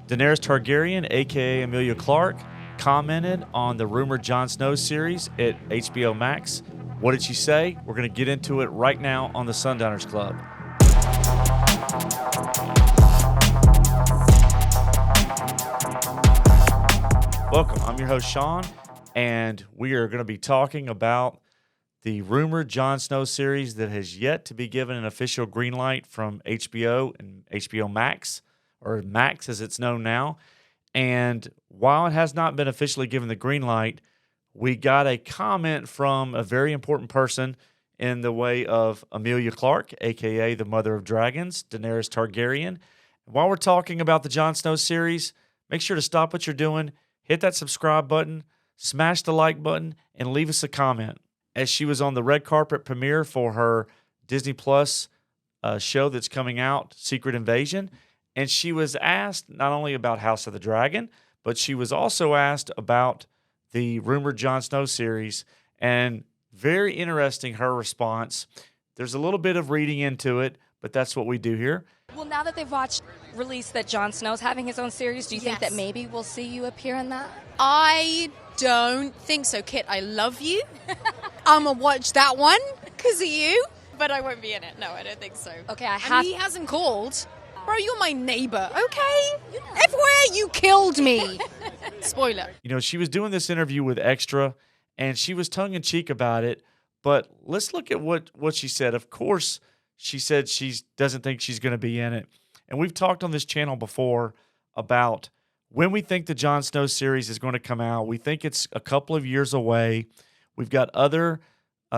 Daenerys Targaryen, aka Emilia Clarke, commented on the rumored Jon Snow series at HBO Max. What did she say? We're going to get into it right now on the Sundowners Club. Welcome. I'm your host, Sean, and we are going to be talking about the rumored Jon Snow series that has yet to be given an official green light from HBO and HBO Max, or Max as it's known now. And while it has not been officially given the green light, we got a comment from a very important person in the way of Emilia Clarke, aka the Mother of Dragons, Daenerys Targaryen. While we're talking about the Jon Snow series, make sure to stop what you're doing, hit that subscribe button, smash the like button, and leave us a comment. As she was on the red carpet premiere for her Disney Plus show that's coming out, Secret Invasion, and she was asked not only about House of the Dragon, but she was also asked about the rumored Jon Snow series, and very interesting, her response. There's a little bit of reading into it, but that's what we do here. Well, now that they've released that Jon Snow's having his own series, do you think that maybe we'll see you appear in that? I don't think so, Kit. I love you. I'm going to watch that one because of you, but I won't be in it. No, I don't think so. Okay, he hasn't called. Bro, you're my neighbor, okay? Everywhere you killed me. Spoiler. You know, she was doing this interview with Extra, and she was tongue-in-cheek about it, but let's look at what she said. Of course, she said she doesn't think she's going to be in it. And we've talked on this channel before about when we think the Jon Snow series is going to come out. We think it's a couple of years away. We've got other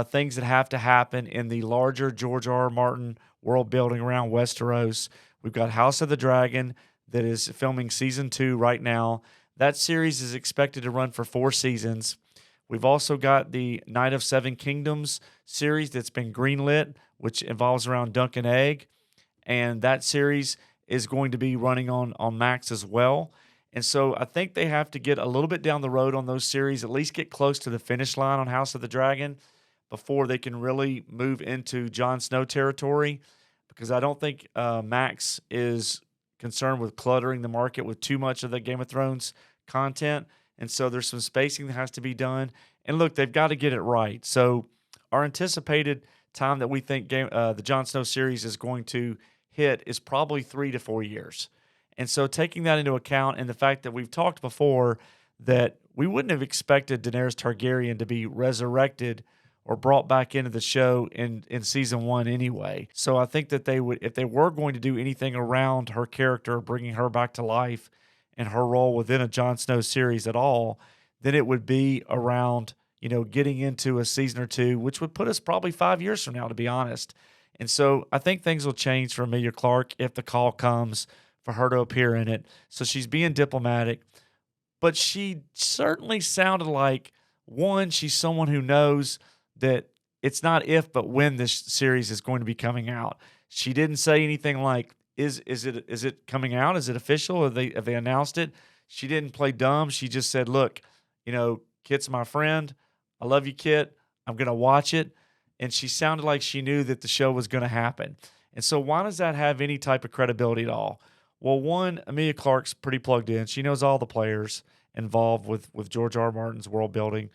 things that have to happen in the larger George R.R. Martin world building around Westeros. We've got House of the Dragon that is filming season 2 right now. That series is expected to run for 4 seasons. We've also got the Night of Seven Kingdoms series that's been greenlit, which involves around Dunk and Egg. And that series is going to be running on Max as well. And so I think they have to get a little bit down the road on those series, at least get close to the finish line on House of the Dragon before they can really move into Jon Snow territory. Because I don't think Max is concerned with cluttering the market with too much of the Game of Thrones content. And so there's some spacing that has to be done. And look, they've got to get it right. So our anticipated time that we think the Jon Snow series is going to hit is probably 3 to 4 years. And so taking that into account and the fact that we've talked before that we wouldn't have expected Daenerys Targaryen to be resurrected or brought back into the show in season 1 anyway. So I think that they would, if they were going to do anything around her character, bringing her back to life and her role within a Jon Snow series at all, then it would be around, getting into a season or 2, which would put us probably 5 years from now, to be honest. And so I think things will change for Emilia Clarke if the call comes for her to appear in it. So she's being diplomatic, but she certainly sounded like, one, she's someone who knows that it's not if, but when this series is going to be coming out. She didn't say anything like, is it coming out? Is it official? Have they announced it? She didn't play dumb. She just said, look, Kit's my friend. I love you, Kit. I'm going to watch it. And she sounded like she knew that the show was going to happen. And so why does that have any type of credibility at all? Well, one, Emilia Clarke's pretty plugged in. She knows all the players involved with George R. R. Martin's world building.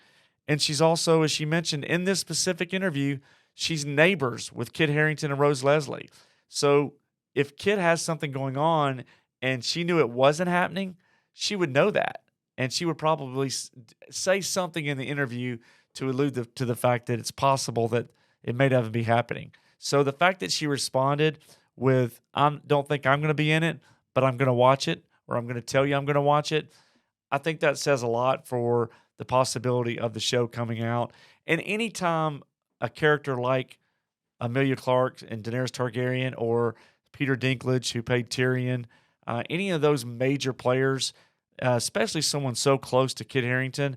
And she's also, as she mentioned in this specific interview, she's neighbors with Kit Harington and Rose Leslie. So if Kit has something going on and she knew it wasn't happening, she would know that. And she would probably say something in the interview to allude to the fact that it's possible that it may not even be happening. So the fact that she responded with, I don't think I'm going to be in it, but I'm going to watch it, or I'm going to tell you I'm going to watch it, I think that says a lot for the possibility of the show coming out. And anytime a character like Emilia Clarke and Daenerys Targaryen, or Peter Dinklage, who played Tyrion, any of those major players, especially someone so close to Kit Harington,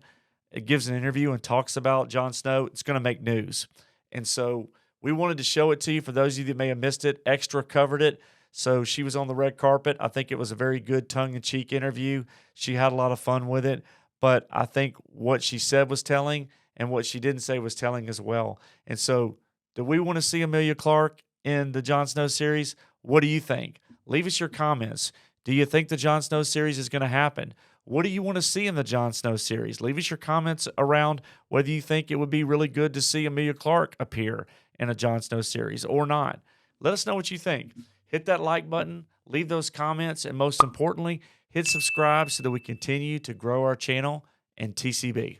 it gives an interview and talks about Jon Snow, it's going to make news. And so we wanted to show it to you. For those of you that may have missed it, Extra covered it. So she was on the red carpet. I think it was a very good tongue-in-cheek interview. She had a lot of fun with it. But I think what she said was telling, and what she didn't say was telling as well. And so do we want to see Emilia Clarke in the Jon Snow series? What do you think? Leave us your comments. Do you think the Jon Snow series is going to happen? What do you want to see in the Jon Snow series? Leave us your comments around whether you think it would be really good to see Emilia Clarke appear in a Jon Snow series or not. Let us know what you think. Hit that like button, leave those comments, and most importantly, hit subscribe so that we continue to grow our channel and TCB.